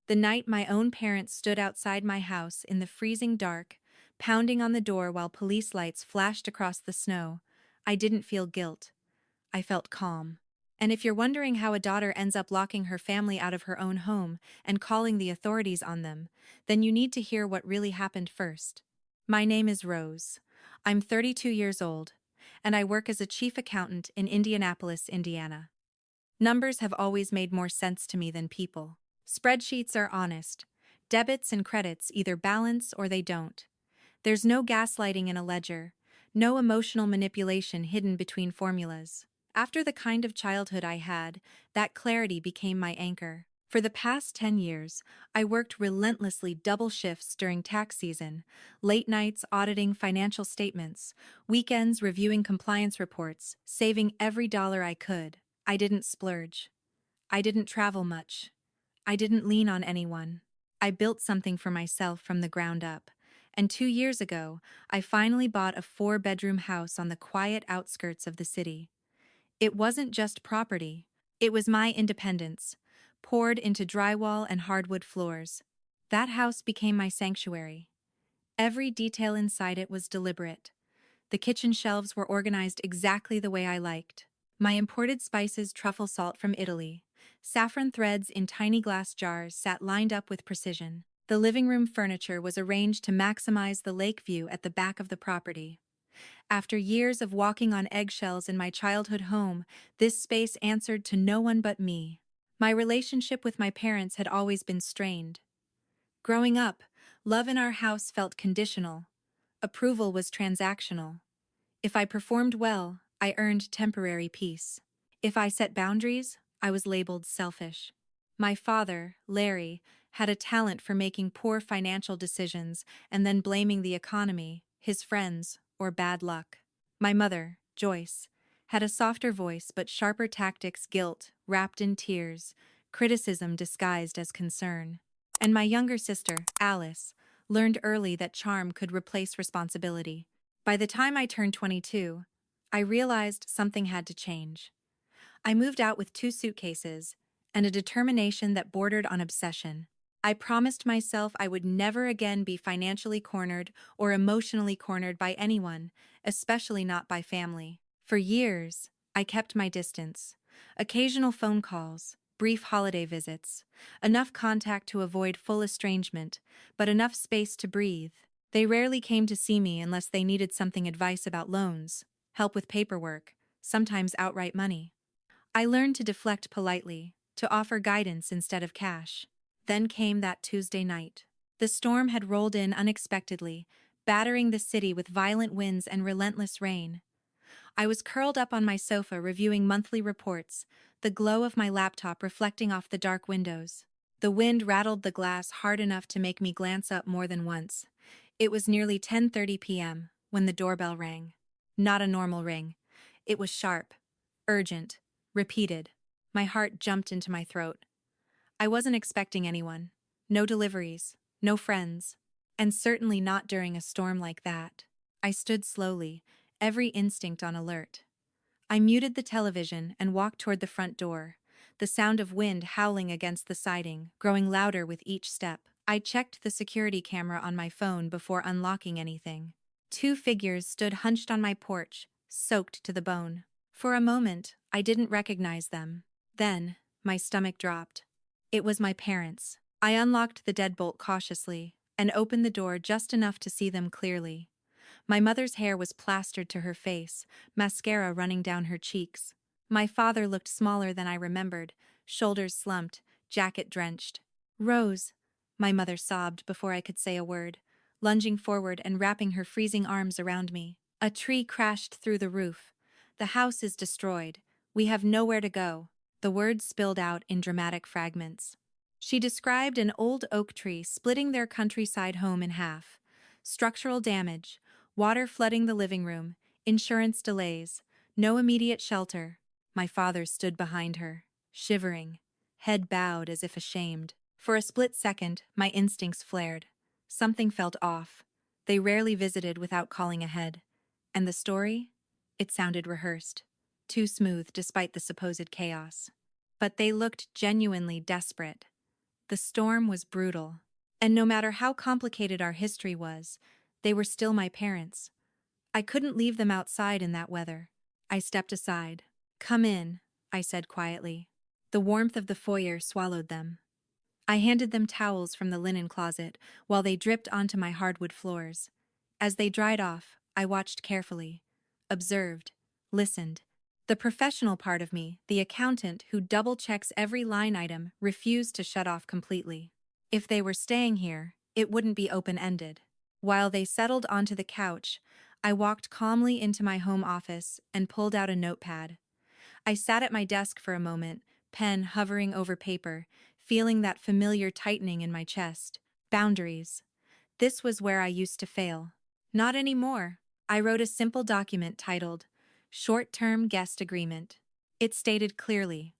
The night my own parents stood outside my house in the freezing dark, pounding on the door while police lights flashed across the snow, I didn't feel guilt. I felt calm. And if you're wondering how a daughter ends up locking her family out of her own home and calling the authorities on them, then you need to hear what really happened first. My name is Rose. I'm 32 years old, and I work as a chief accountant in Indianapolis, Indiana. Numbers have always made more sense to me than people. Spreadsheets are honest. Debits and credits either balance or they don't. There's no gaslighting in a ledger, no emotional manipulation hidden between formulas. After the kind of childhood I had, that clarity became my anchor. For the past 10 years, I worked relentlessly double shifts during tax season, late nights auditing financial statements, weekends reviewing compliance reports, saving every dollar I could. I didn't splurge. I didn't travel much. I didn't lean on anyone. I built something for myself from the ground up. And 2 years ago, I finally bought a 4-bedroom house on the quiet outskirts of the city. It wasn't just property. It was my independence, poured into drywall and hardwood floors. That house became my sanctuary. Every detail inside it was deliberate. The kitchen shelves were organized exactly the way I liked. My imported spices, truffle salt from Italy. Saffron threads in tiny glass jars sat lined up with precision. The living room furniture was arranged to maximize the lake view at the back of the property. After years of walking on eggshells in my childhood home, this space answered to no one but me. My relationship with my parents had always been strained. Growing up, love in our house felt conditional. Approval was transactional. If I performed well, I earned temporary peace. If I set boundaries, I was labeled selfish. My father, Larry, had a talent for making poor financial decisions and then blaming the economy, his friends, or bad luck. My mother, Joyce, had a softer voice but sharper tactics, guilt wrapped in tears, criticism disguised as concern. And my younger sister, Alice, learned early that charm could replace responsibility. By the time I turned 22, I realized something had to change. I moved out with 2 suitcases and a determination that bordered on obsession. I promised myself I would never again be financially cornered or emotionally cornered by anyone, especially not by family. For years, I kept my distance. Occasional phone calls, brief holiday visits, enough contact to avoid full estrangement, but enough space to breathe. They rarely came to see me unless they needed something advice about loans, help with paperwork, sometimes outright money. I learned to deflect politely, to offer guidance instead of cash. Then came that Tuesday night. The storm had rolled in unexpectedly, battering the city with violent winds and relentless rain. I was curled up on my sofa reviewing monthly reports, the glow of my laptop reflecting off the dark windows. The wind rattled the glass hard enough to make me glance up more than once. It was nearly 10:30 p.m. when the doorbell rang. Not a normal ring. It was sharp, urgent, repeated. My heart jumped into my throat. I wasn't expecting anyone. No deliveries, no friends, and certainly not during a storm like that. I stood slowly, every instinct on alert. I muted the television and walked toward the front door, the sound of wind howling against the siding, growing louder with each step. I checked the security camera on my phone before unlocking anything. 2 figures stood hunched on my porch, soaked to the bone. For a moment, I didn't recognize them. Then, my stomach dropped. It was my parents. I unlocked the deadbolt cautiously and opened the door just enough to see them clearly. My mother's hair was plastered to her face, mascara running down her cheeks. My father looked smaller than I remembered, shoulders slumped, jacket drenched. "Rose," my mother sobbed before I could say a word, lunging forward and wrapping her freezing arms around me. "A tree crashed through the roof. The house is destroyed. We have nowhere to go." The words spilled out in dramatic fragments. She described an old oak tree splitting their countryside home in half. Structural damage, water flooding the living room, insurance delays, no immediate shelter. My father stood behind her, shivering, head bowed as if ashamed. For a split second, my instincts flared. Something felt off. They rarely visited without calling ahead. And the story? It sounded rehearsed. Too smooth despite the supposed chaos. But they looked genuinely desperate. The storm was brutal. And no matter how complicated our history was, they were still my parents. I couldn't leave them outside in that weather. I stepped aside. "Come in," I said quietly. The warmth of the foyer swallowed them. I handed them towels from the linen closet while they dripped onto my hardwood floors. As they dried off, I watched carefully, observed, listened. The professional part of me, the accountant who double-checks every line item, refused to shut off completely. If they were staying here, it wouldn't be open-ended. While they settled onto the couch, I walked calmly into my home office and pulled out a notepad. I sat at my desk for a moment, pen hovering over paper, feeling that familiar tightening in my chest. Boundaries. This was where I used to fail. Not anymore. I wrote a simple document titled, Short-Term Guest Agreement. It stated clearly,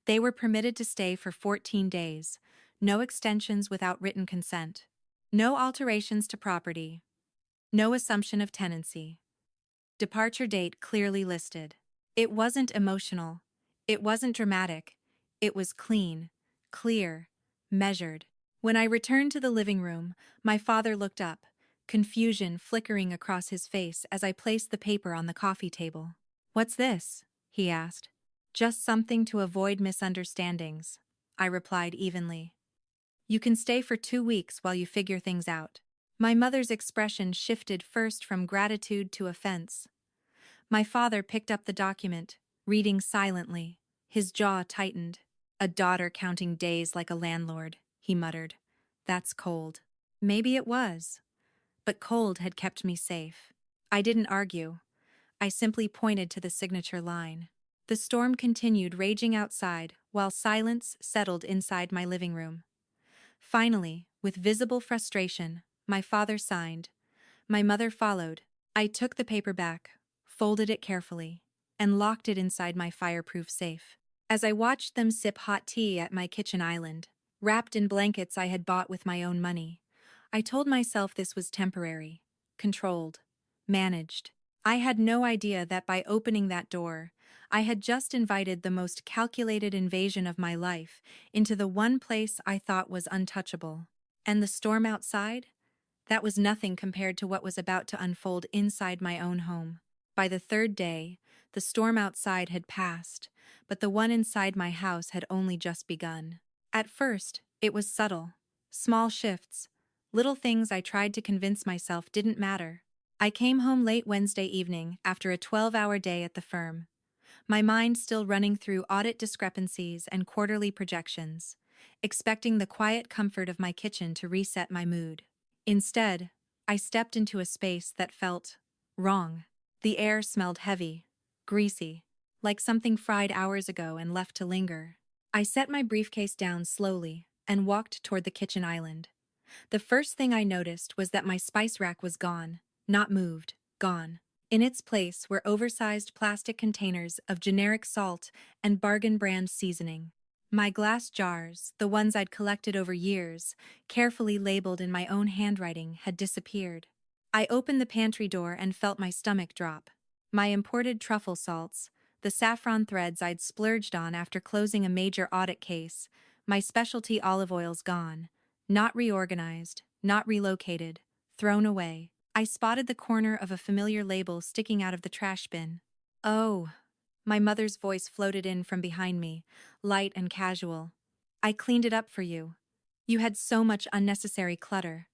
they were permitted to stay for 14 days, no extensions without written consent, no alterations to property, no assumption of tenancy. Departure date clearly listed. It wasn't emotional. It wasn't dramatic. It was clean, clear, measured. When I returned to the living room, my father looked up, confusion flickering across his face as I placed the paper on the coffee table. "What's this?" he asked. "Just something to avoid misunderstandings," I replied evenly. "You can stay for 2 weeks while you figure things out." My mother's expression shifted first from gratitude to offense. My father picked up the document, reading silently. His jaw tightened. "A daughter counting days like a landlord," he muttered. "That's cold." Maybe it was, but cold had kept me safe. I didn't argue. I simply pointed to the signature line. The storm continued raging outside while silence settled inside my living room. Finally, with visible frustration, my father signed. My mother followed. I took the paper back, folded it carefully, and locked it inside my fireproof safe. As I watched them sip hot tea at my kitchen island, wrapped in blankets I had bought with my own money, I told myself this was temporary, controlled, managed. I had no idea that by opening that door, I had just invited the most calculated invasion of my life into the one place I thought was untouchable. And the storm outside? That was nothing compared to what was about to unfold inside my own home. By the third day, the storm outside had passed, but the one inside my house had only just begun. At first, it was subtle. Small shifts. Little things I tried to convince myself didn't matter. I came home late Wednesday evening after a 12-hour day at the firm, my mind still running through audit discrepancies and quarterly projections, expecting the quiet comfort of my kitchen to reset my mood. Instead, I stepped into a space that felt wrong. The air smelled heavy, greasy, like something fried hours ago and left to linger. I set my briefcase down slowly and walked toward the kitchen island. The first thing I noticed was that my spice rack was gone, not moved, gone. In its place were oversized plastic containers of generic salt and bargain brand seasoning. My glass jars, the ones I'd collected over years, carefully labeled in my own handwriting, had disappeared. I opened the pantry door and felt my stomach drop. My imported truffle salts, the saffron threads I'd splurged on after closing a major audit case, my specialty olive oils gone. Not reorganized, not relocated, thrown away. I spotted the corner of a familiar label sticking out of the trash bin. "Oh," my mother's voice floated in from behind me, light and casual. "I cleaned it up for you. You had so much unnecessary clutter.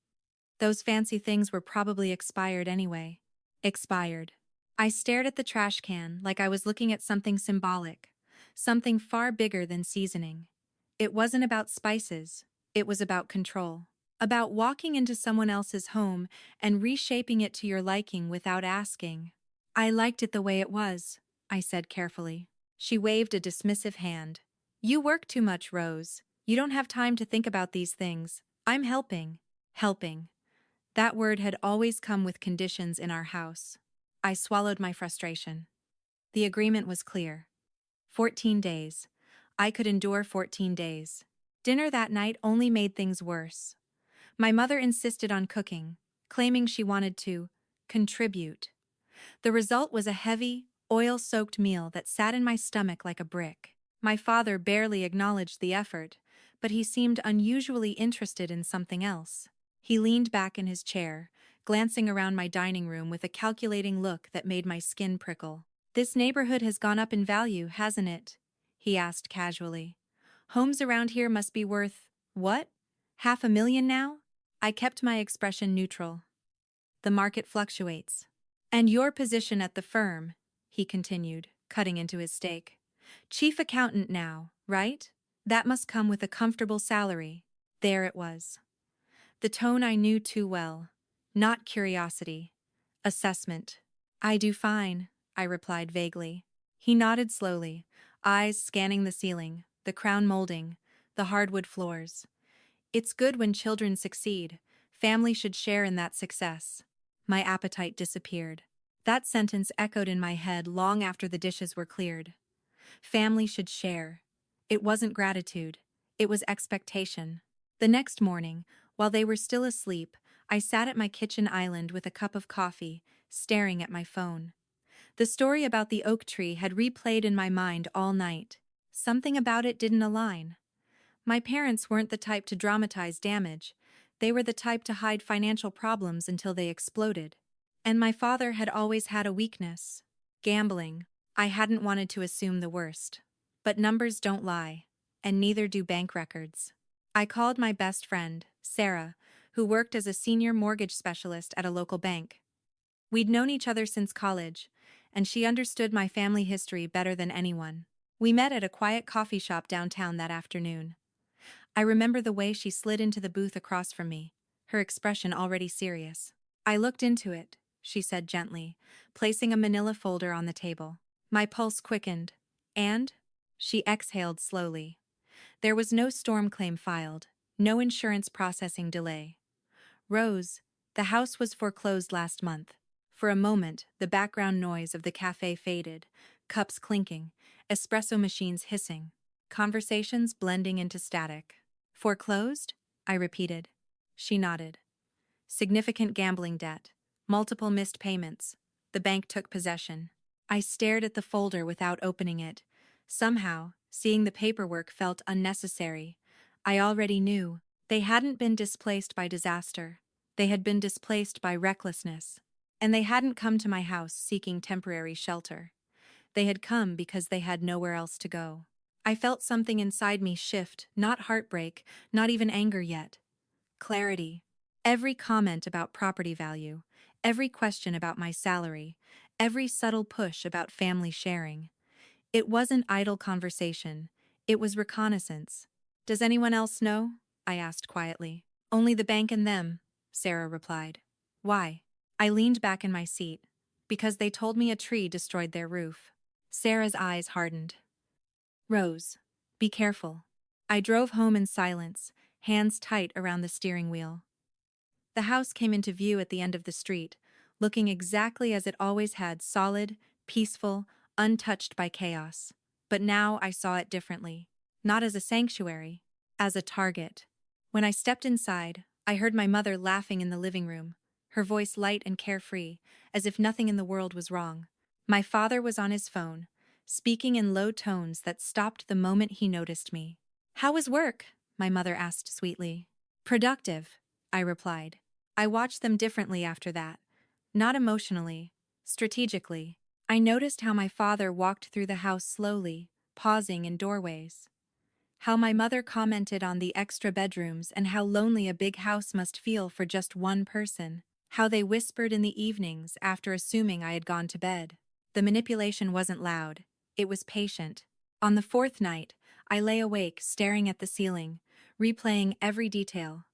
Those fancy things were probably expired anyway." Expired. I stared at the trash can like I was looking at something symbolic, something far bigger than seasoning. It wasn't about spices. It was about control. About walking into someone else's home and reshaping it to your liking without asking. "I liked it the way it was," I said carefully. She waved a dismissive hand. "You work too much, Rose. You don't have time to think about these things. I'm helping." Helping. That word had always come with conditions in our house. I swallowed my frustration. The agreement was clear. 14 days. I could endure 14 days. Dinner that night only made things worse. My mother insisted on cooking, claiming she wanted to contribute. The result was a heavy, oil-soaked meal that sat in my stomach like a brick. My father barely acknowledged the effort, but he seemed unusually interested in something else. He leaned back in his chair, glancing around my dining room with a calculating look that made my skin prickle. "This neighborhood has gone up in value, hasn't it?" he asked casually. "Homes around here must be worth, what? $500,000 now?" I kept my expression neutral. "The market fluctuates." "And your position at the firm," he continued, cutting into his steak. "Chief accountant now, right? That must come with a comfortable salary." There it was. The tone I knew too well. Not curiosity. Assessment. "I do fine," I replied vaguely. He nodded slowly, eyes scanning the ceiling, the crown molding, the hardwood floors. "It's good when children succeed. Family should share in that success." My appetite disappeared. That sentence echoed in my head long after the dishes were cleared. Family should share. It wasn't gratitude. It was expectation. The next morning, while they were still asleep, I sat at my kitchen island with a cup of coffee, staring at my phone. The story about the oak tree had replayed in my mind all night. Something about it didn't align. My parents weren't the type to dramatize damage. They were the type to hide financial problems until they exploded. And my father had always had a weakness: gambling. I hadn't wanted to assume the worst. But numbers don't lie, and neither do bank records. I called my best friend, Sarah, who worked as a senior mortgage specialist at a local bank. We'd known each other since college, and she understood my family history better than anyone. We met at a quiet coffee shop downtown that afternoon. I remember the way she slid into the booth across from me, her expression already serious. "I looked into it," she said gently, placing a manila folder on the table. My pulse quickened. "And?" She exhaled slowly. "There was no storm claim filed, no insurance processing delay. Rose, the house was foreclosed last month." For a moment, the background noise of the cafe faded, cups clinking, espresso machines hissing, conversations blending into static. "Foreclosed?" I repeated. She nodded. "Significant gambling debt. Multiple missed payments. The bank took possession." I stared at the folder without opening it. Somehow, seeing the paperwork felt unnecessary. I already knew. They hadn't been displaced by disaster. They had been displaced by recklessness. And they hadn't come to my house seeking temporary shelter. They had come because they had nowhere else to go. I felt something inside me shift, not heartbreak, not even anger yet. Clarity. Every comment about property value, every question about my salary, every subtle push about family sharing. It wasn't idle conversation. It was reconnaissance. "Does anyone else know?" I asked quietly. "Only the bank and them," Sarah replied. "Why?" I leaned back in my seat. "Because they told me a tree destroyed their roof." Sarah's eyes hardened. "Rose, be careful." I drove home in silence, hands tight around the steering wheel. The house came into view at the end of the street, looking exactly as it always had: solid, peaceful, untouched by chaos. But now I saw it differently. Not as a sanctuary, as a target. When I stepped inside, I heard my mother laughing in the living room, her voice light and carefree, as if nothing in the world was wrong. My father was on his phone, speaking in low tones that stopped the moment he noticed me. "How was work?" my mother asked sweetly. "Productive," I replied. I watched them differently after that. Not emotionally, strategically. I noticed how my father walked through the house slowly, pausing in doorways. How my mother commented on the extra bedrooms and how lonely a big house must feel for just one person. How they whispered in the evenings after assuming I had gone to bed. The manipulation wasn't loud. It was patient. On the fourth night, I lay awake staring at the ceiling, replaying every detail.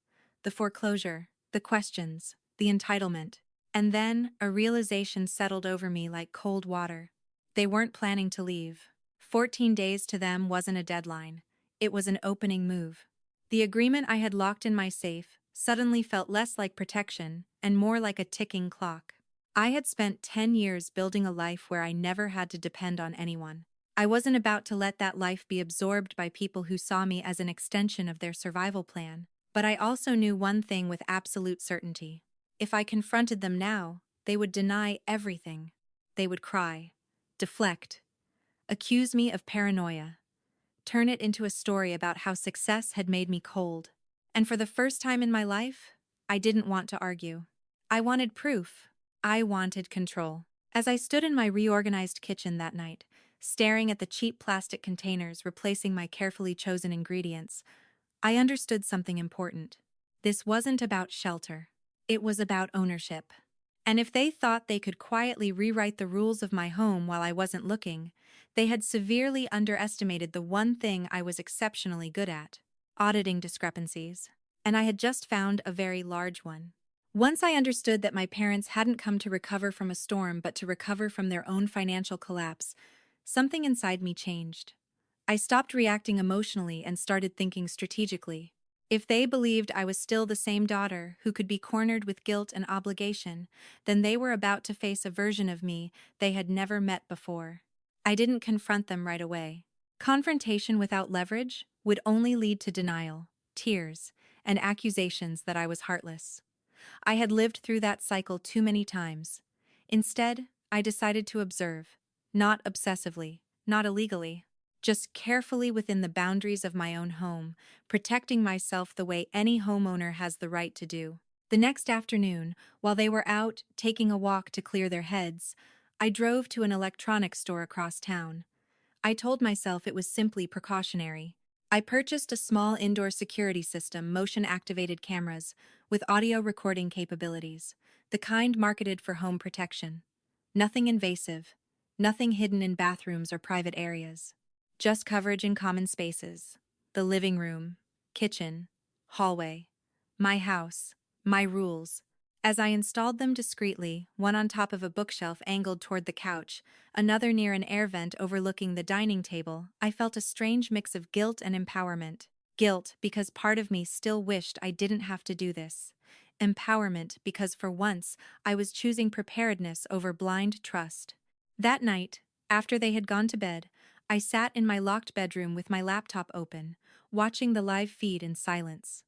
The foreclosure, the questions, the entitlement. And then a realization settled over me like cold water. They weren't planning to leave. 14 days to them wasn't a deadline. It was an opening move. The agreement I had locked in my safe suddenly felt less like protection and more like a ticking clock. I had spent 10 years building a life where I never had to depend on anyone. I wasn't about to let that life be absorbed by people who saw me as an extension of their survival plan. But I also knew one thing with absolute certainty. If I confronted them now, they would deny everything. They would cry, deflect, accuse me of paranoia. turn it into a story about how success had made me cold. And for the first time in my life, I didn't want to argue. I wanted proof. I wanted control. As I stood in my reorganized kitchen that night, staring at the cheap plastic containers replacing my carefully chosen ingredients, I understood something important. This wasn't about shelter. It was about ownership. And if they thought they could quietly rewrite the rules of my home while I wasn't looking, they had severely underestimated the one thing I was exceptionally good at: auditing discrepancies. And I had just found a very large one. Once I understood that my parents hadn't come to recover from a storm but to recover from their own financial collapse, something inside me changed. I stopped reacting emotionally and started thinking strategically. If they believed I was still the same daughter who could be cornered with guilt and obligation, then they were about to face a version of me they had never met before. I didn't confront them right away. Confrontation without leverage would only lead to denial, tears, and accusations that I was heartless. I had lived through that cycle too many times. Instead, I decided to observe, not obsessively, not illegally, just carefully within the boundaries of my own home, protecting myself the way any homeowner has the right to do. The next afternoon, while they were out taking a walk to clear their heads, I drove to an electronics store across town. I told myself it was simply precautionary. I purchased a small indoor security system, motion-activated cameras, with audio recording capabilities, the kind marketed for home protection. Nothing invasive, nothing hidden in bathrooms or private areas. Just coverage in common spaces: the living room, kitchen, hallway. My house, my rules. As I installed them discreetly, one on top of a bookshelf angled toward the couch, another near an air vent overlooking the dining table, I felt a strange mix of guilt and empowerment. Guilt because part of me still wished I didn't have to do this. Empowerment because for once I was choosing preparedness over blind trust. That night, after they had gone to bed, I sat in my locked bedroom with my laptop open, watching the live feed in silence.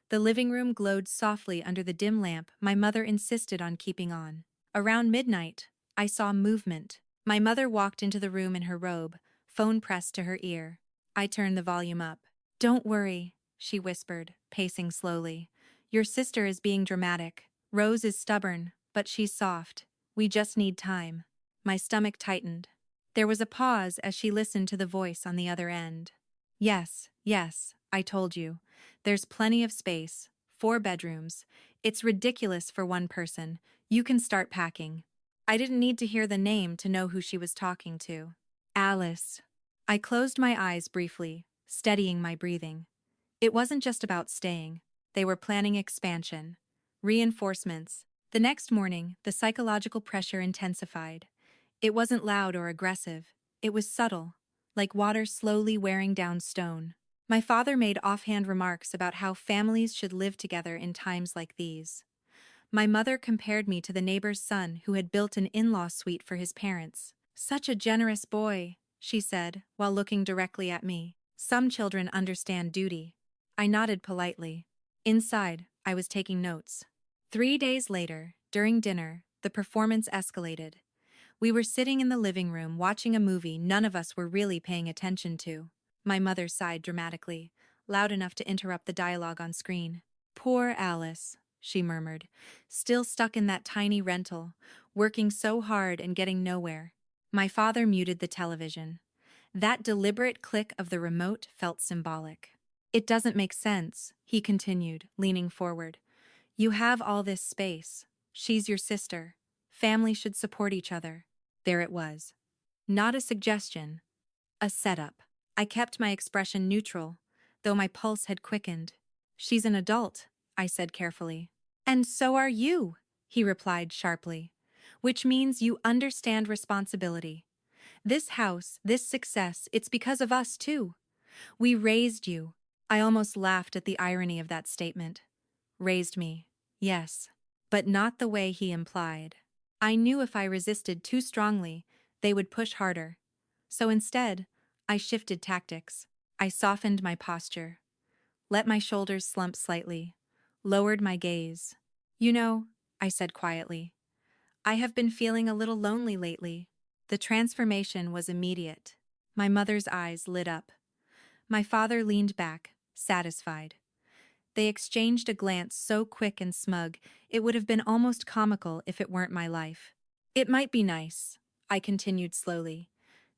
The living room glowed softly under the dim lamp my mother insisted on keeping on. Around midnight, I saw movement. My mother walked into the room in her robe, phone pressed to her ear. I turned the volume up. "Don't worry," she whispered, pacing slowly. "Your sister is being dramatic. Rose is stubborn, but she's soft. We just need time." My stomach tightened. There was a pause as she listened to the voice on the other end. "Yes, yes, I told you. There's plenty of space. 4 bedrooms. It's ridiculous for one person. You can start packing." I didn't need to hear the name to know who she was talking to. Alice. I closed my eyes briefly, steadying my breathing. It wasn't just about staying. They were planning expansion. Reinforcements. The next morning, the psychological pressure intensified. It wasn't loud or aggressive. It was subtle, like water slowly wearing down stone. My father made offhand remarks about how families should live together in times like these. My mother compared me to the neighbor's son who had built an in-law suite for his parents. "Such a generous boy," she said, while looking directly at me. "Some children understand duty." I nodded politely. Inside, I was taking notes. 3 days later, during dinner, the performance escalated. We were sitting in the living room watching a movie none of us were really paying attention to. My mother sighed dramatically, loud enough to interrupt the dialogue on screen. "Poor Alice," she murmured, "still stuck in that tiny rental, working so hard and getting nowhere." My father muted the television. That deliberate click of the remote felt symbolic. "It doesn't make sense," he continued, leaning forward. "You have all this space. She's your sister. Family should support each other." There it was. Not a suggestion, a setup. I kept my expression neutral, though my pulse had quickened. "She's an adult," I said carefully. "And so are you," he replied sharply. "Which means you understand responsibility. This house, this success, it's because of us too. We raised you." I almost laughed at the irony of that statement. Raised me, yes, but not the way he implied. I knew if I resisted too strongly, they would push harder. So instead, I shifted tactics. I softened my posture, let my shoulders slump slightly, lowered my gaze. "You know," I said quietly, "I have been feeling a little lonely lately." The transformation was immediate. My mother's eyes lit up. My father leaned back, satisfied. They exchanged a glance so quick and smug, it would have been almost comical if it weren't my life. It might be nice, I continued slowly,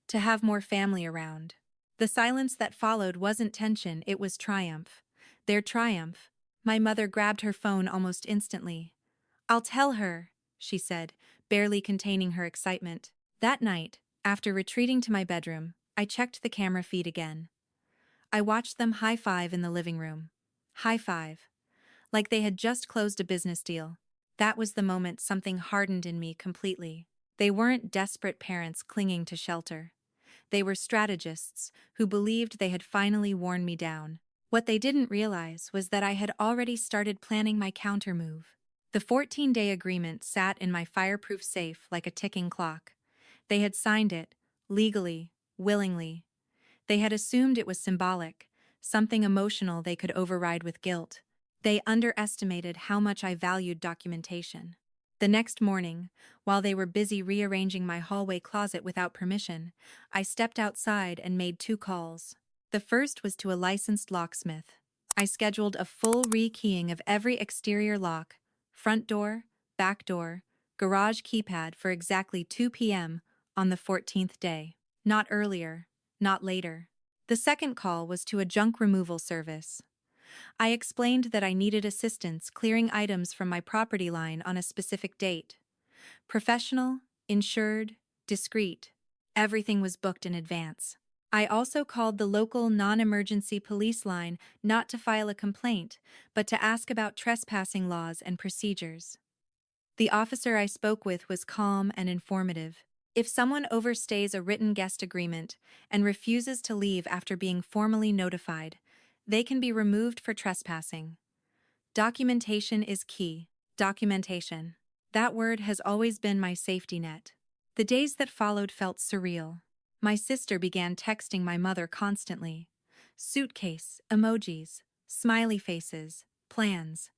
to have more family around. The silence that followed wasn't tension, it was triumph. Their triumph. My mother grabbed her phone almost instantly. "I'll tell her," she said, barely containing her excitement. That night, after retreating to my bedroom, I checked the camera feed again. I watched them high-five in the living room. High-five. Like they had just closed a business deal. That was the moment something hardened in me completely. They weren't desperate parents clinging to shelter. They were strategists who believed they had finally worn me down. What they didn't realize was that I had already started planning my countermove. The 14-day agreement sat in my fireproof safe like a ticking clock. They had signed it, legally, willingly. They had assumed it was symbolic, something emotional they could override with guilt. They underestimated how much I valued documentation. The next morning, while they were busy rearranging my hallway closet without permission, I stepped outside and made 2 calls. The first was to a licensed locksmith. I scheduled a full rekeying of every exterior lock, front door, back door, garage keypad for exactly 2 p.m. on the 14th day. Not earlier, not later. The second call was to a junk removal service. I explained that I needed assistance clearing items from my property line on a specific date. Professional, insured, discreet. Everything was booked in advance. I also called the local non-emergency police line not to file a complaint, but to ask about trespassing laws and procedures. The officer I spoke with was calm and informative. If someone overstays a written guest agreement and refuses to leave after being formally notified, they can be removed for trespassing. Documentation is key. Documentation. That word has always been my safety net. The days that followed felt surreal. My sister began texting my mother constantly. Suitcase, emojis, smiley faces, plans.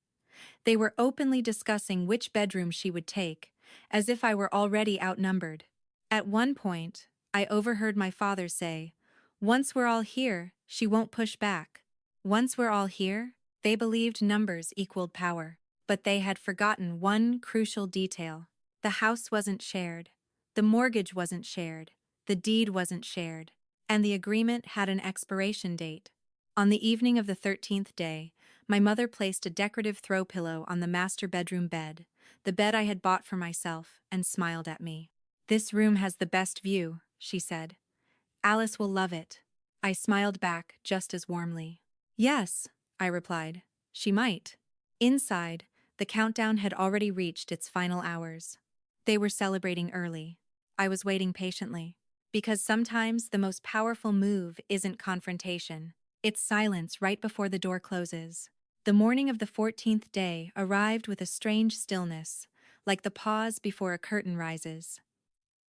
They were openly discussing which bedroom she would take, as if I were already outnumbered. At one point, I overheard my father say, "Once we're all here, she won't push back." Once we're all here, they believed numbers equaled power. But they had forgotten one crucial detail. The house wasn't shared. The mortgage wasn't shared. The deed wasn't shared. And the agreement had an expiration date. On the evening of the 13th day, my mother placed a decorative throw pillow on the master bedroom bed, the bed I had bought for myself, and smiled at me. "This room has the best view," she said. "Alice will love it." I smiled back just as warmly. "Yes," I replied. "She might." Inside, the countdown had already reached its final hours. They were celebrating early. I was waiting patiently. Because sometimes the most powerful move isn't confrontation. It's silence right before the door closes. The morning of the 14th day arrived with a strange stillness, like the pause before a curtain rises.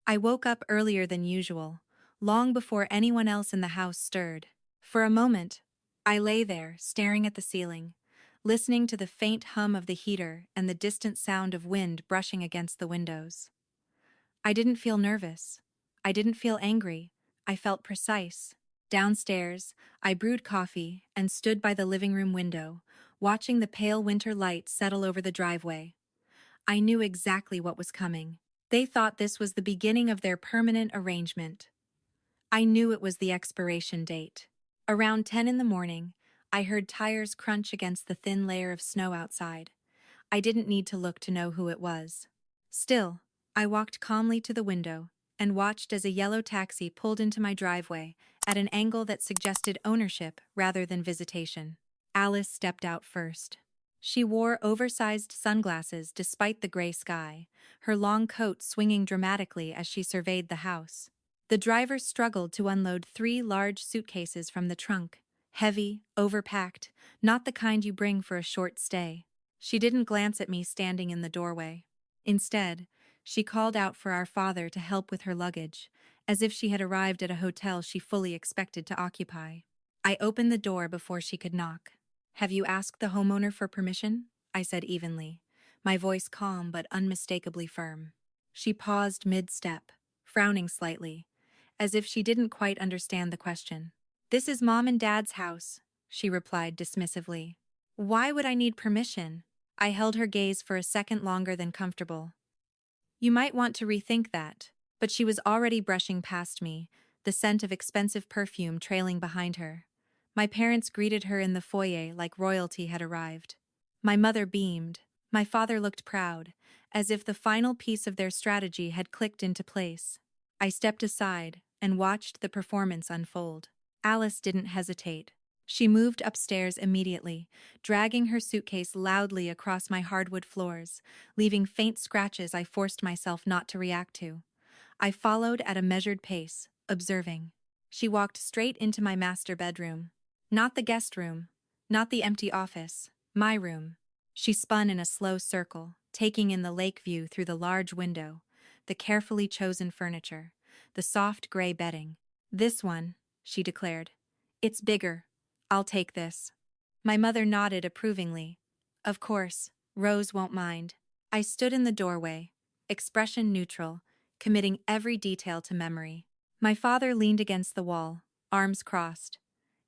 I woke up earlier than usual, long before anyone else in the house stirred. For a moment, I lay there, staring at the ceiling, listening to the faint hum of the heater and the distant sound of wind brushing against the windows. I didn't feel nervous. I didn't feel angry. I felt precise. Downstairs, I brewed coffee and stood by the living room window, watching the pale winter light settle over the driveway. I knew exactly what was coming. They thought this was the beginning of their permanent arrangement. I knew it was the expiration date. Around 10 in the morning, I heard tires crunch against the thin layer of snow outside. I didn't need to look to know who it was. Still, I walked calmly to the window and watched as a yellow taxi pulled into my driveway at an angle that suggested ownership rather than visitation. Alice stepped out first. She wore oversized sunglasses despite the gray sky, her long coat swinging dramatically as she surveyed the house. The driver struggled to unload 3 large suitcases from the trunk, heavy, overpacked, not the kind you bring for a short stay. She didn't glance at me standing in the doorway. Instead, she called out for our father to help with her luggage, as if she had arrived at a hotel she fully expected to occupy. I opened the door before she could knock. "Have you asked the homeowner for permission?" I said evenly, my voice calm but unmistakably firm. She paused mid-step, frowning slightly, as if she didn't quite understand the question. "This is Mom and Dad's house," she replied dismissively. "Why would I need permission?" I held her gaze for a second longer than comfortable. "You might want to rethink that." But she was already brushing past me, the scent of expensive perfume trailing behind her. My parents greeted her in the foyer like royalty had arrived. My mother beamed. My father looked proud, as if the final piece of their strategy had clicked into place. I stepped aside and watched the performance unfold. Alice didn't hesitate. She moved upstairs immediately, dragging her suitcase loudly across my hardwood floors, leaving faint scratches I forced myself not to react to. I followed at a measured pace, observing. She walked straight into my master bedroom. Not the guest room, not the empty office, my room. She spun in a slow circle, taking in the lake view through the large window, the carefully chosen furniture, the soft gray bedding. "This one," she declared. "It's bigger. I'll take this." My mother nodded approvingly. "Of course, Rose won't mind." I stood in the doorway, expression neutral, committing every detail to memory. My father leaned against the wall, arms crossed.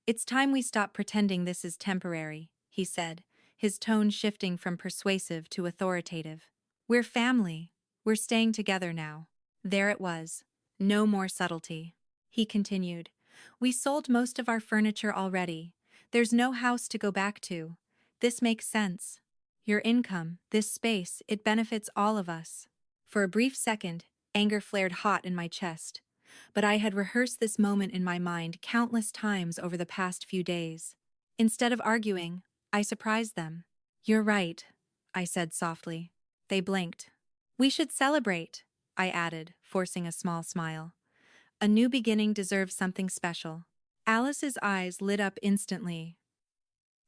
"It's time we stop pretending this is temporary," he said, his tone shifting from persuasive to authoritative. "We're family. We're staying together now." There it was. No more subtlety. He continued. "We sold most of our furniture already. There's no house to go back to. This makes sense. Your income, this space, it benefits all of us." For a brief second, anger flared hot in my chest. But I had rehearsed this moment in my mind countless times over the past few days. Instead of arguing, I surprised them. "You're right," I said softly. They blinked. "We should celebrate," I added, forcing a small smile. "A new beginning deserves something special." Alice's eyes lit up instantly.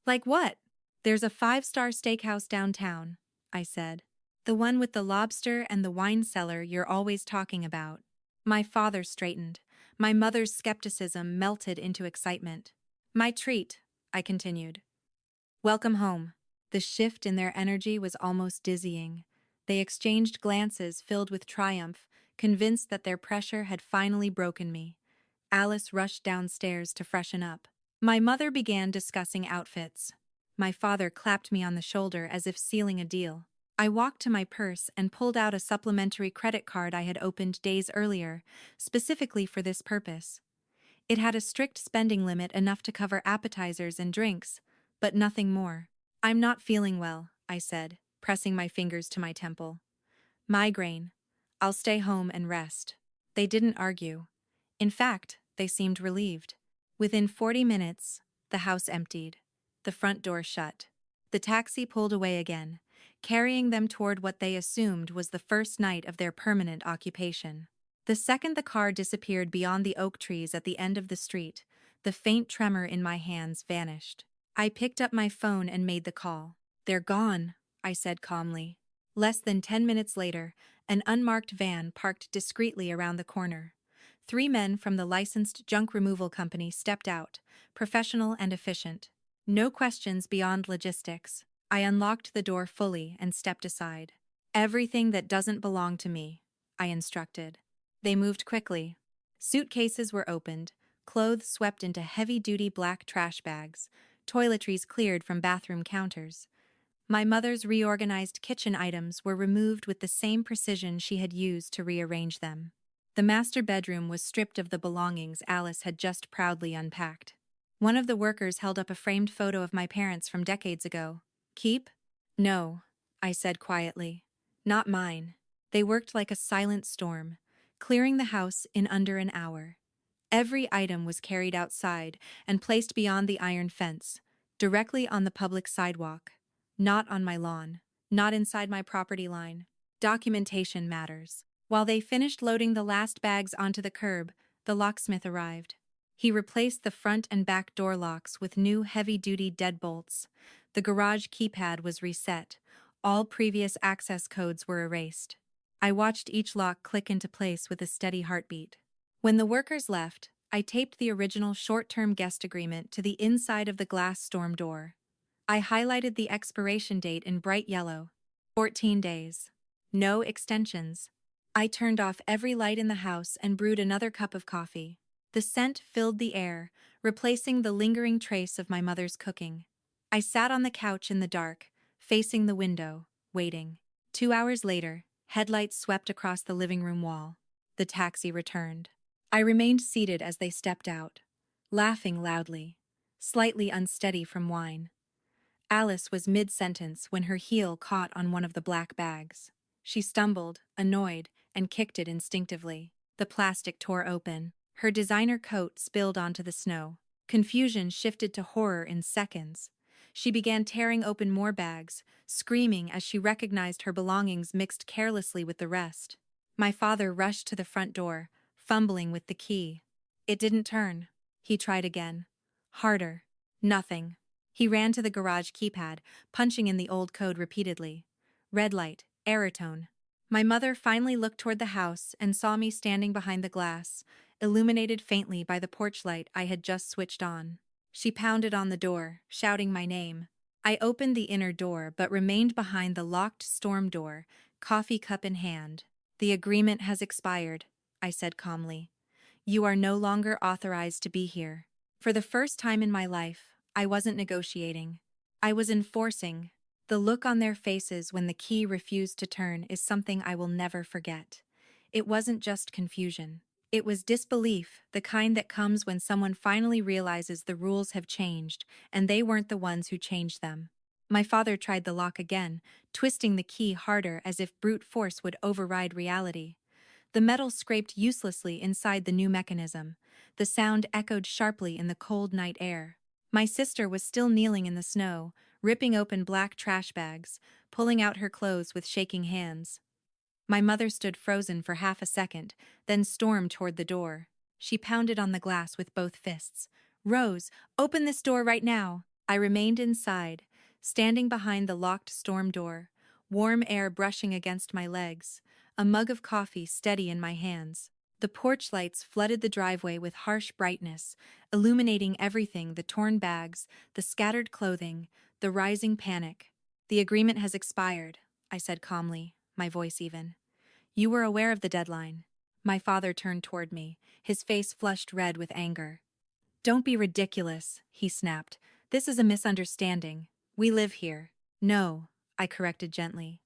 "Like what?" "There's a 5-star steakhouse downtown," I said. "The one with the lobster and the wine cellar you're always talking about." My father straightened. My mother's skepticism melted into excitement. "My treat," I continued. "Welcome home." The shift in their energy was almost dizzying. They exchanged glances filled with triumph, convinced that their pressure had finally broken me. Alice rushed downstairs to freshen up. My mother began discussing outfits. My father clapped me on the shoulder as if sealing a deal. I walked to my purse and pulled out a supplementary credit card I had opened days earlier, specifically for this purpose. It had a strict spending limit enough to cover appetizers and drinks, but nothing more. "I'm not feeling well," I said, pressing my fingers to my temple. "Migraine. I'll stay home and rest." They didn't argue. In fact, they seemed relieved. Within 40 minutes, the house emptied. The front door shut. The taxi pulled away again, carrying them toward what they assumed was the first night of their permanent occupation. The second the car disappeared beyond the oak trees at the end of the street, the faint tremor in my hands vanished. I picked up my phone and made the call. "They're gone," I said calmly. Less than 10 minutes later, an unmarked van parked discreetly around the corner. 3 men from the licensed junk removal company stepped out, professional and efficient. No questions beyond logistics. I unlocked the door fully and stepped aside. "Everything that doesn't belong to me," I instructed. They moved quickly. Suitcases were opened, clothes swept into heavy-duty black trash bags, toiletries cleared from bathroom counters. My mother's reorganized kitchen items were removed with the same precision she had used to rearrange them. The master bedroom was stripped of the belongings Alice had just proudly unpacked. One of the workers held up a framed photo of my parents from decades ago. "Keep?" "No," I said quietly. "Not mine." They worked like a silent storm, clearing the house in under an hour. Every item was carried outside and placed beyond the iron fence, directly on the public sidewalk. Not on my lawn, not inside my property line. Documentation matters. While they finished loading the last bags onto the curb, the locksmith arrived. He replaced the front and back door locks with new heavy-duty deadbolts. The garage keypad was reset. All previous access codes were erased. I watched each lock click into place with a steady heartbeat. When the workers left, I taped the original short-term guest agreement to the inside of the glass storm door. I highlighted the expiration date in bright yellow. 14 days. No extensions. I turned off every light in the house and brewed another cup of coffee. The scent filled the air, replacing the lingering trace of my mother's cooking. I sat on the couch in the dark, facing the window, waiting. 2 hours later, headlights swept across the living room wall. The taxi returned. I remained seated as they stepped out, laughing loudly, slightly unsteady from wine. Alice was mid-sentence when her heel caught on one of the black bags. She stumbled, annoyed, and kicked it instinctively. The plastic tore open. Her designer coat spilled onto the snow. Confusion shifted to horror in seconds. She began tearing open more bags, screaming as she recognized her belongings mixed carelessly with the rest. My father rushed to the front door, fumbling with the key. It didn't turn. He tried again. Harder. Nothing. He ran to the garage keypad, punching in the old code repeatedly. Red light, error tone. My mother finally looked toward the house and saw me standing behind the glass, illuminated faintly by the porch light I had just switched on. She pounded on the door, shouting my name. I opened the inner door but remained behind the locked storm door, coffee cup in hand. The agreement has expired, I said calmly. You are no longer authorized to be here. For the first time in my life, I wasn't negotiating. I was enforcing. The look on their faces when the key refused to turn is something I will never forget. It wasn't just confusion. It was disbelief, the kind that comes when someone finally realizes the rules have changed, and they weren't the ones who changed them. My father tried the lock again, twisting the key harder as if brute force would override reality. The metal scraped uselessly inside the new mechanism. The sound echoed sharply in the cold night air. My sister was still kneeling in the snow, ripping open black trash bags, pulling out her clothes with shaking hands. My mother stood frozen for half a second, then stormed toward the door. She pounded on the glass with both fists. "Rose, open this door right now!" I remained inside, standing behind the locked storm door, warm air brushing against my legs, a mug of coffee steady in my hands. The porch lights flooded the driveway with harsh brightness, illuminating everything: the torn bags, the scattered clothing, the rising panic. "The agreement has expired," I said calmly, my voice even. "You were aware of the deadline." My father turned toward me, his face flushed red with anger. "Don't be ridiculous," he snapped. "This is a misunderstanding. We live here." "No," I corrected gently.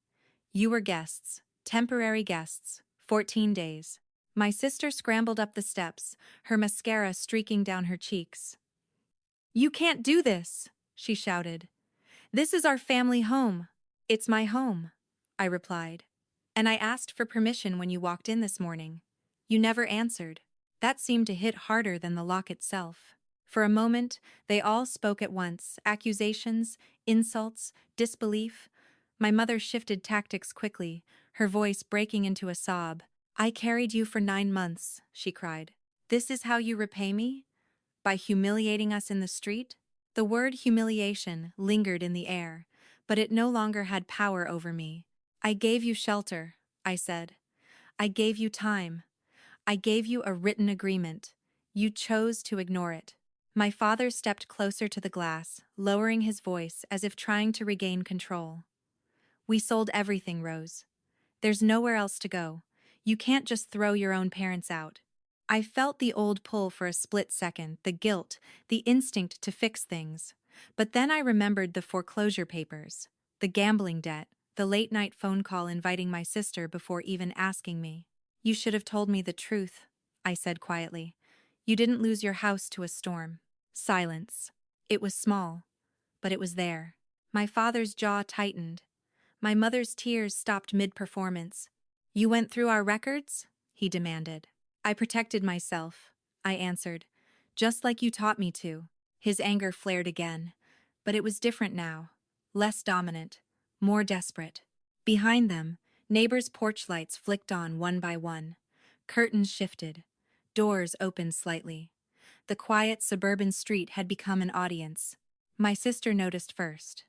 "You were guests, temporary guests, 14 days. My sister scrambled up the steps, her mascara streaking down her cheeks. "You can't do this," she shouted. "This is our family home." "It's my home," I replied. "And I asked for permission when you walked in this morning. You never answered." That seemed to hit harder than the lock itself. For a moment, they all spoke at once: accusations, insults, disbelief. My mother shifted tactics quickly, her voice breaking into a sob. "I carried you for 9 months," she cried. "This is how you repay me? By humiliating us in the street?" The word humiliation lingered in the air, but it no longer had power over me. "I gave you shelter," I said. "I gave you time. I gave you a written agreement. You chose to ignore it." My father stepped closer to the glass, lowering his voice as if trying to regain control. "We sold everything, Rose. There's nowhere else to go. You can't just throw your own parents out." I felt the old pull for a split second, the guilt, the instinct to fix things. But then I remembered the foreclosure papers, the gambling debt, the late-night phone call inviting my sister before even asking me. "You should have told me the truth," I said quietly. "You didn't lose your house to a storm." Silence. It was small, but it was there. My father's jaw tightened. My mother's tears stopped mid-performance. "You went through our records?" he demanded. "I protected myself," I answered, "just like you taught me to." His anger flared again, but it was different now. Less dominant, more desperate. Behind them, neighbors' porch lights flicked on one by one. Curtains shifted. Doors opened slightly. The quiet suburban street had become an audience. My sister noticed first.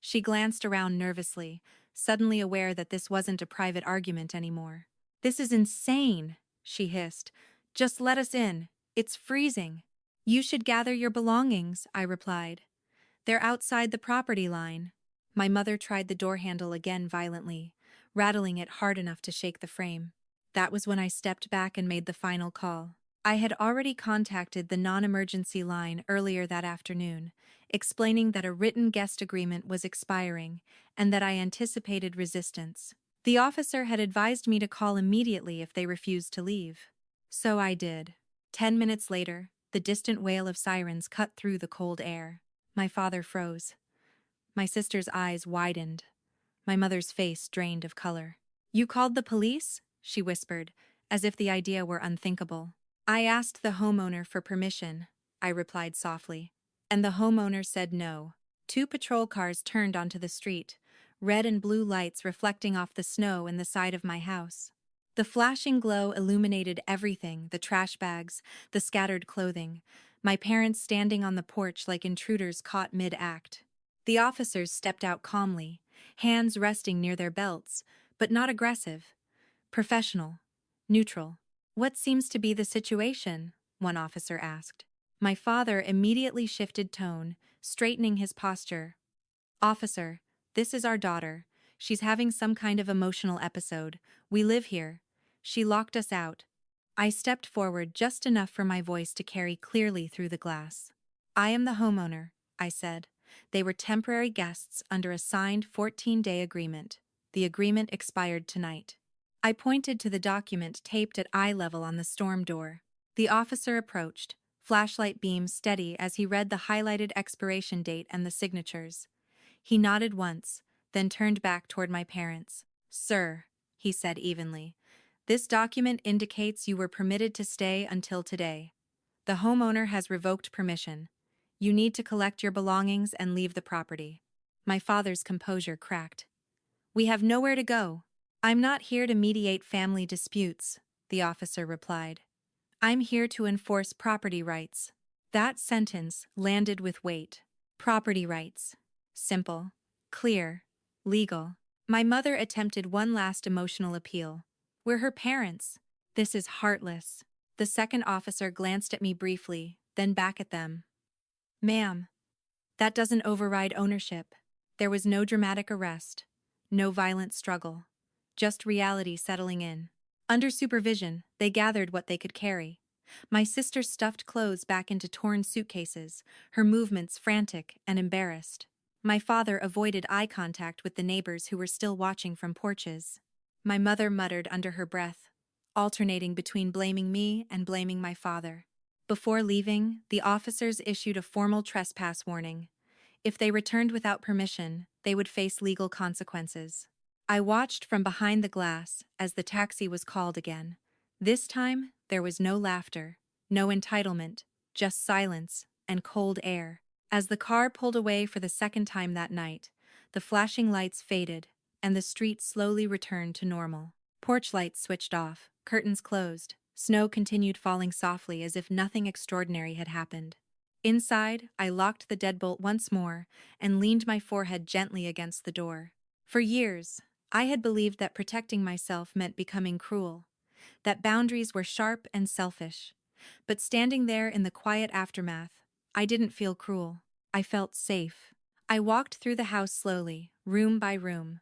She glanced around nervously, suddenly aware that this wasn't a private argument anymore. "This is insane," she hissed. "Just let us in. It's freezing." "You should gather your belongings," I replied. "They're outside the property line." My mother tried the door handle again violently, rattling it hard enough to shake the frame. That was when I stepped back and made the final call. I had already contacted the non-emergency line earlier that afternoon, explaining that a written guest agreement was expiring and that I anticipated resistance. The officer had advised me to call immediately if they refused to leave. So I did. 10 minutes later, the distant wail of sirens cut through the cold air. My father froze. My sister's eyes widened. My mother's face drained of color. "You called the police?" she whispered, as if the idea were unthinkable. "I asked the homeowner for permission," I replied softly. "And the homeowner said no." Two patrol cars turned onto the street, red and blue lights reflecting off the snow in the side of my house. The flashing glow illuminated everything: the trash bags, the scattered clothing, my parents standing on the porch like intruders caught mid-act. The officers stepped out calmly, hands resting near their belts, but not aggressive. Professional. Neutral. "What seems to be the situation?" one officer asked. My father immediately shifted tone, straightening his posture. "Officer, this is our daughter. She's having some kind of emotional episode. We live here. She locked us out." I stepped forward just enough for my voice to carry clearly through the glass. "I am the homeowner," I said. They were temporary guests under a signed 14-day agreement. The agreement expired tonight. I pointed to the document taped at eye level on the storm door. The officer approached, flashlight beam steady as he read the highlighted expiration date and the signatures. He nodded once, then turned back toward my parents. "Sir," he said evenly, "this document indicates you were permitted to stay until today. The homeowner has revoked permission. You need to collect your belongings and leave the property." My father's composure cracked. "We have nowhere to go." "I'm not here to mediate family disputes," the officer replied. "I'm here to enforce property rights." That sentence landed with weight. Property rights. Simple, clear, legal. My mother attempted one last emotional appeal. "We're her parents." "This is heartless." The second officer glanced at me briefly, then back at them. "Ma'am, that doesn't override ownership." There was no dramatic arrest, no violent struggle, just reality settling in. Under supervision, they gathered what they could carry. My sister stuffed clothes back into torn suitcases, her movements frantic and embarrassed. My father avoided eye contact with the neighbors who were still watching from porches. My mother muttered under her breath, alternating between blaming me and blaming my father. Before leaving, the officers issued a formal trespass warning. If they returned without permission, they would face legal consequences. I watched from behind the glass as the taxi was called again. This time, there was no laughter, no entitlement, just silence and cold air. As the car pulled away for the second time that night, the flashing lights faded, and the street slowly returned to normal. Porch lights switched off, curtains closed, snow continued falling softly as if nothing extraordinary had happened. Inside, I locked the deadbolt once more and leaned my forehead gently against the door. For years, I had believed that protecting myself meant becoming cruel, that boundaries were sharp and selfish. But standing there in the quiet aftermath, I didn't feel cruel. I felt safe. I walked through the house slowly, room by room.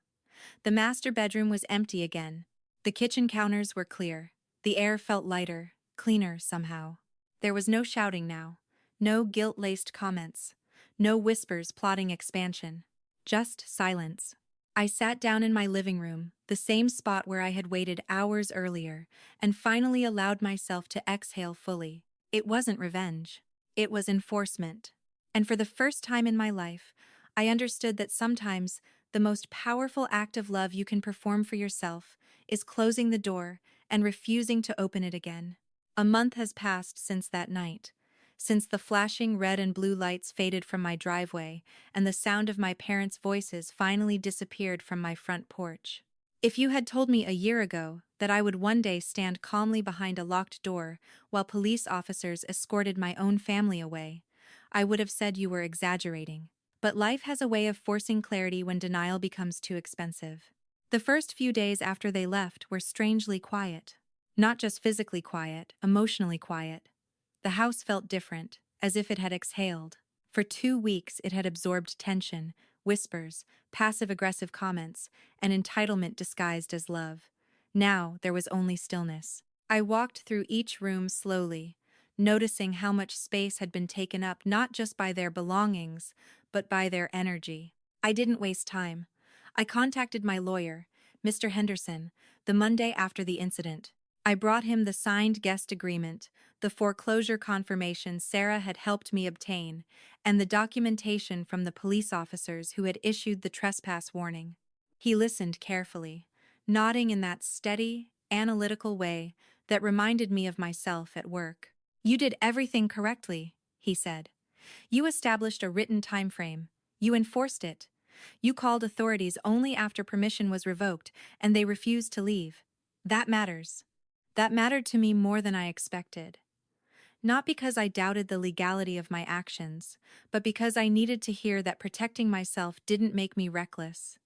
The master bedroom was empty again. The kitchen counters were clear. The air felt lighter, cleaner somehow. There was no shouting now, no guilt-laced comments, no whispers plotting expansion, just silence. I sat down in my living room, the same spot where I had waited hours earlier, and finally allowed myself to exhale fully. It wasn't revenge. It was enforcement. And for the first time in my life, I understood that sometimes the most powerful act of love you can perform for yourself is closing the door and refusing to open it again. A month has passed since that night, since the flashing red and blue lights faded from my driveway and the sound of my parents' voices finally disappeared from my front porch. If you had told me a year ago that I would one day stand calmly behind a locked door while police officers escorted my own family away, I would have said you were exaggerating. But life has a way of forcing clarity when denial becomes too expensive. The first few days after they left were strangely quiet. Not just physically quiet, emotionally quiet. The house felt different, as if it had exhaled. For 2 weeks it had absorbed tension, whispers, passive-aggressive comments, and entitlement disguised as love. Now there was only stillness. I walked through each room slowly, noticing how much space had been taken up not just by their belongings, but by their energy. I didn't waste time. I contacted my lawyer, Mr. Henderson, the Monday after the incident. I brought him the signed guest agreement, the foreclosure confirmation Sarah had helped me obtain, and the documentation from the police officers who had issued the trespass warning. He listened carefully, nodding in that steady, analytical way that reminded me of myself at work. "You did everything correctly," he said. "You established a written time frame. You enforced it. You called authorities only after permission was revoked, and they refused to leave. That matters." That mattered to me more than I expected. Not because I doubted the legality of my actions, but because I needed to hear that protecting myself didn't make me reckless.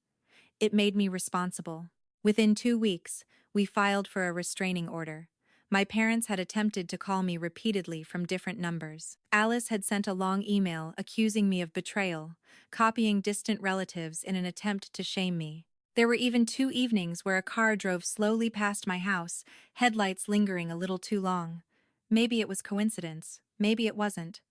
It made me responsible. Within 2 weeks, we filed for a restraining order. My parents had attempted to call me repeatedly from different numbers. Alice had sent a long email accusing me of betrayal, copying distant relatives in an attempt to shame me. There were even 2 evenings where a car drove slowly past my house, headlights lingering a little too long. Maybe it was coincidence, maybe it wasn't.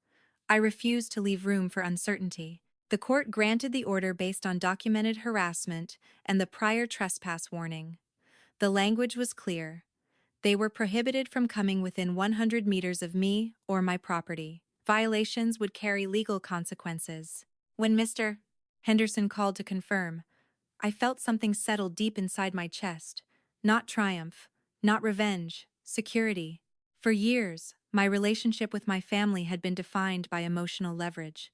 I refused to leave room for uncertainty. The court granted the order based on documented harassment and the prior trespass warning. The language was clear. They were prohibited from coming within 100 meters of me or my property. Violations would carry legal consequences. When Mr. Henderson called to confirm, I felt something settle deep inside my chest. Not triumph, not revenge, security. For years, my relationship with my family had been defined by emotional leverage.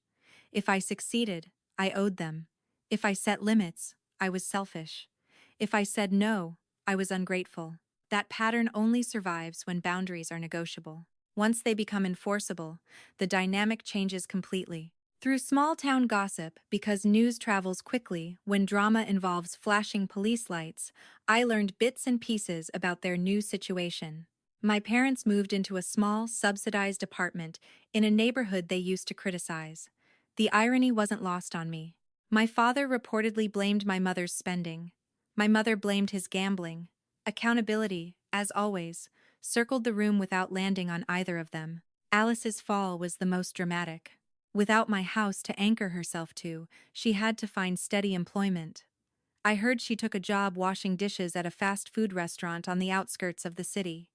If I succeeded, I owed them. If I set limits, I was selfish. If I said no, I was ungrateful. That pattern only survives when boundaries are negotiable. Once they become enforceable, the dynamic changes completely. Through small-town gossip, because news travels quickly when drama involves flashing police lights, I learned bits and pieces about their new situation. My parents moved into a small, subsidized apartment in a neighborhood they used to criticize. The irony wasn't lost on me. My father reportedly blamed my mother's spending. My mother blamed his gambling. Accountability, as always, circled the room without landing on either of them. Alice's fall was the most dramatic. Without my house to anchor herself to, she had to find steady employment. I heard she took a job washing dishes at a fast food restaurant on the outskirts of the city.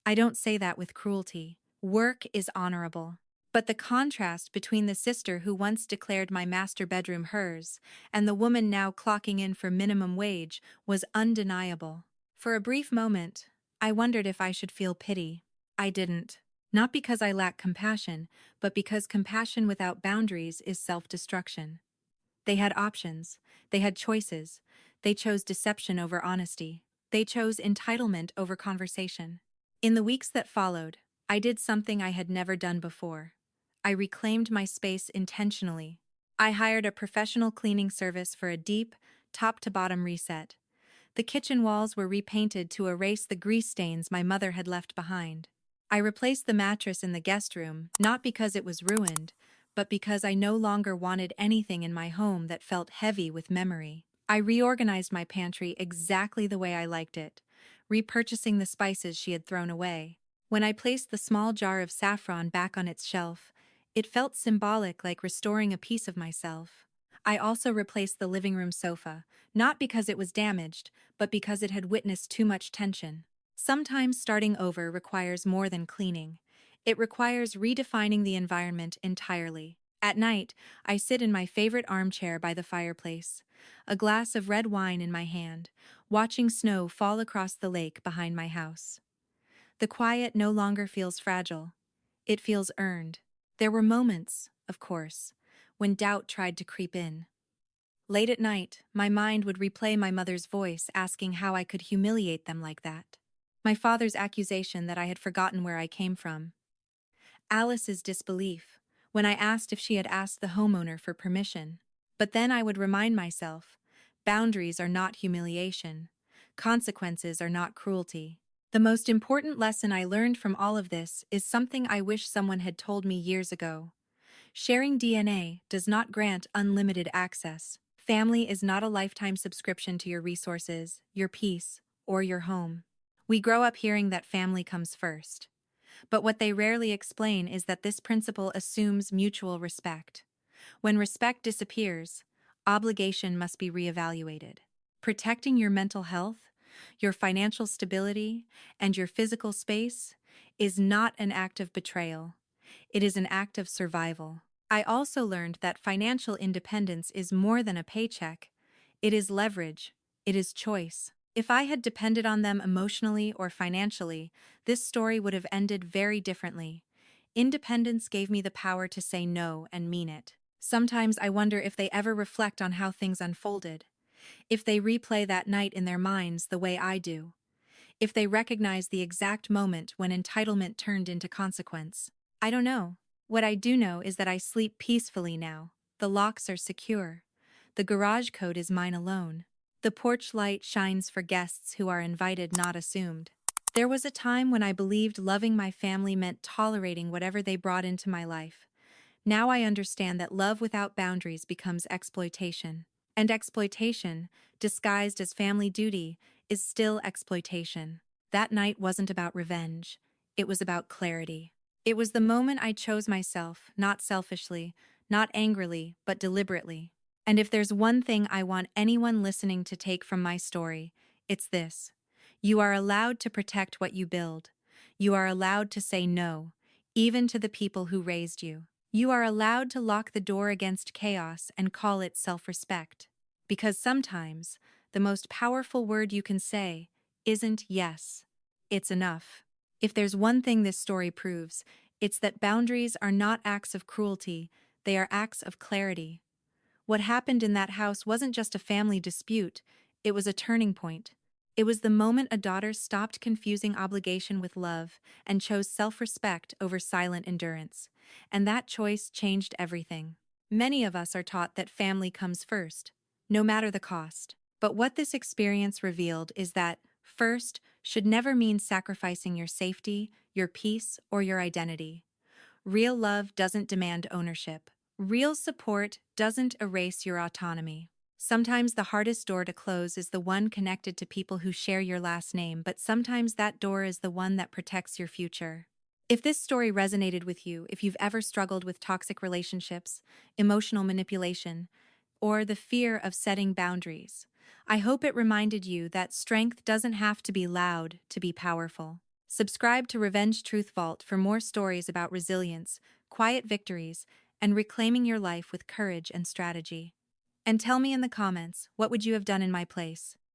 I don't say that with cruelty. Work is honorable. But the contrast between the sister who once declared my master bedroom hers and the woman now clocking in for minimum wage was undeniable. For a brief moment, I wondered if I should feel pity. I didn't. Not because I lack compassion, but because compassion without boundaries is self-destruction. They had options. They had choices. They chose deception over honesty. They chose entitlement over conversation. In the weeks that followed, I did something I had never done before. I reclaimed my space intentionally. I hired a professional cleaning service for a deep, top-to-bottom reset. The kitchen walls were repainted to erase the grease stains my mother had left behind. I replaced the mattress in the guest room, not because it was ruined, but because I no longer wanted anything in my home that felt heavy with memory. I reorganized my pantry exactly the way I liked it, repurchasing the spices she had thrown away. When I placed the small jar of saffron back on its shelf, it felt symbolic, like restoring a piece of myself. I also replaced the living room sofa, not because it was damaged, but because it had witnessed too much tension. Sometimes starting over requires more than cleaning. It requires redefining the environment entirely. At night, I sit in my favorite armchair by the fireplace, a glass of red wine in my hand, watching snow fall across the lake behind my house. The quiet no longer feels fragile. It feels earned. There were moments, of course, when doubt tried to creep in. Late at night, my mind would replay my mother's voice asking how I could humiliate them like that. My father's accusation that I had forgotten where I came from. Alice's disbelief when I asked if she had asked the homeowner for permission. But then I would remind myself, boundaries are not humiliation. Consequences are not cruelty. The most important lesson I learned from all of this is something I wish someone had told me years ago. Sharing DNA does not grant unlimited access. Family is not a lifetime subscription to your resources, your peace, or your home. We grow up hearing that family comes first. But what they rarely explain is that this principle assumes mutual respect. When respect disappears, obligation must be reevaluated. Protecting your mental health, your financial stability, and your physical space is not an act of betrayal. It is an act of survival. I also learned that financial independence is more than a paycheck. It is leverage. It is choice. If I had depended on them emotionally or financially, this story would have ended very differently. Independence gave me the power to say no and mean it. Sometimes I wonder if they ever reflect on how things unfolded, if they replay that night in their minds the way I do, if they recognize the exact moment when entitlement turned into consequence. I don't know. What I do know is that I sleep peacefully now. The locks are secure. The garage code is mine alone. The porch light shines for guests who are invited, not assumed. There was a time when I believed loving my family meant tolerating whatever they brought into my life. Now I understand that love without boundaries becomes exploitation. And exploitation, disguised as family duty, is still exploitation. That night wasn't about revenge. It was about clarity. It was the moment I chose myself, not selfishly, not angrily, but deliberately. And if there's one thing I want anyone listening to take from my story, it's this. You are allowed to protect what you build. You are allowed to say no, even to the people who raised you. You are allowed to lock the door against chaos and call it self-respect. Because sometimes, the most powerful word you can say isn't yes. It's enough. If there's one thing this story proves, it's that boundaries are not acts of cruelty, they are acts of clarity. What happened in that house wasn't just a family dispute, it was a turning point. It was the moment a daughter stopped confusing obligation with love and chose self-respect over silent endurance. And that choice changed everything. Many of us are taught that family comes first, no matter the cost. But what this experience revealed is that first should never mean sacrificing your safety, your peace, or your identity. Real love doesn't demand ownership. Real support doesn't erase your autonomy. Sometimes the hardest door to close is the one connected to people who share your last name, but sometimes that door is the one that protects your future. If this story resonated with you, if you've ever struggled with toxic relationships, emotional manipulation, or the fear of setting boundaries, I hope it reminded you that strength doesn't have to be loud to be powerful. Subscribe to Revenge Truth Vault for more stories about resilience, quiet victories, and reclaiming your life with courage and strategy. And tell me in the comments, what would you have done in my place?